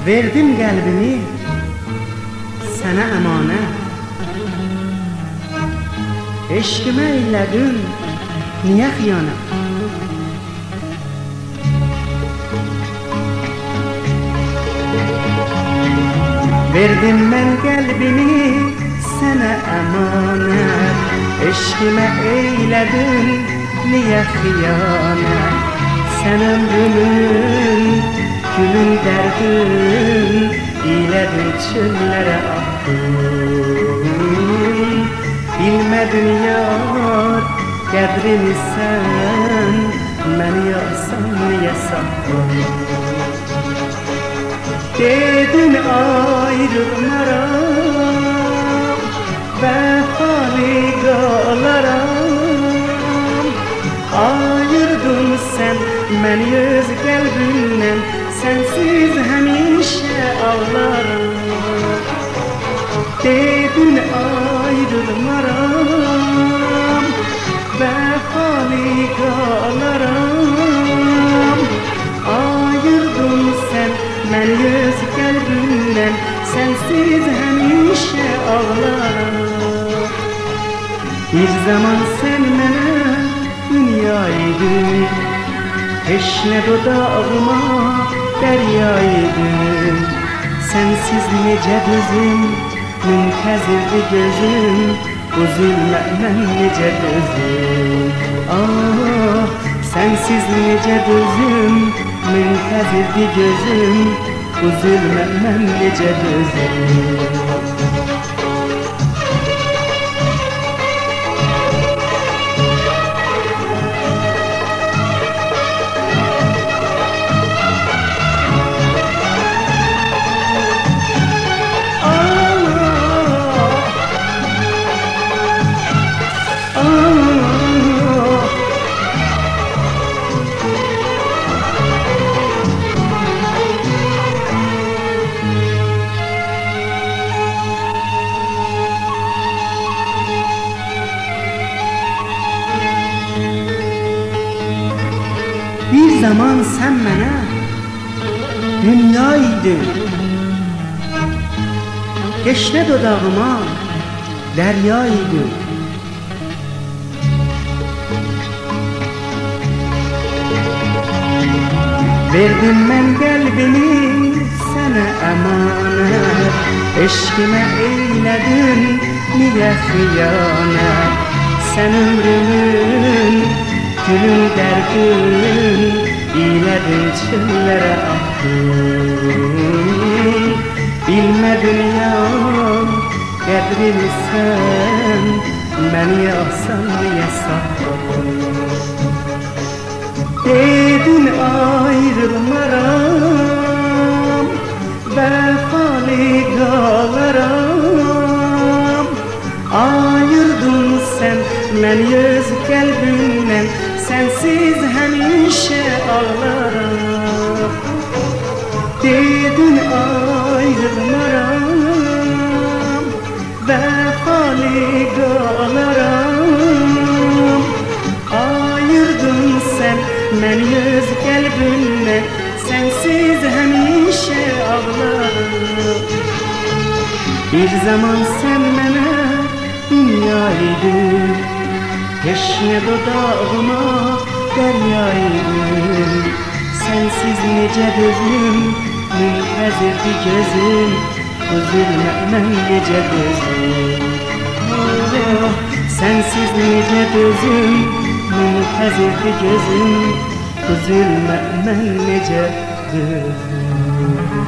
Verdim qəlbimi sənə əmanət. Eşqimə eylədin niyə xiyanət? Verdim mən qəlbimi sənə əmanət. Eşqimə eylədin niyə xiyanət? Sən ömrümün gülün dərdin, İlədin çöllərə attın. Bilmədin yar qədrini sən, məni yarsan niyə satdın? Dedin ayrılmaram, vəfalı qalaram. Ayırdın sən məni öz qəlbimdən, sənsiz həmişə ağlaram. Dedin ayrılmaram, vəfalı qalaram. Ayırdın sən məni öz qəlbimdən, sənsiz həmişə ağlaram. Bir zaman sən mənə dünya idin, heç nə dodağıma dərya idin. Sənsiz necə dözüm, müntəzirdi gözüm, üzülmə mən necə dözüm. Ah, sənsiz necə dözüm, müntəzirdi gözüm, üzülmə mən necə dözüm. Bir zaman sən mənə dünya idin, heç nə dodağıma dərya idin. Verdim mən qəlbimi sənə əmanət. Eşqimə eylədin niyə xiyanət? Sən ömrümün gülün dərdin, İlədin çöllərə attın. Bilmədin yar qədrini sən, məni yarsan niyə satdın? Dedin ayrılmaram, vəfalı qalaram. Ayırdın sən məni öz qəlbimdən, sənsiz həmişə ağlaram. Dedin ayrılmaram, vəfalı qalaram. Ayırdın sən məni öz qəlbimdən, sənsiz həmişə ağlaram. Bir zaman sən mənə dünya idin, heç nə dodağıma dərya idin. Sənsiz necə dözüm, müntəzirdi gözüm, üzülmə mən necə dözüm. Oh, sənsiz necə dözüm, müntəzirdi gözüm, üzülmə mən necə dözüm.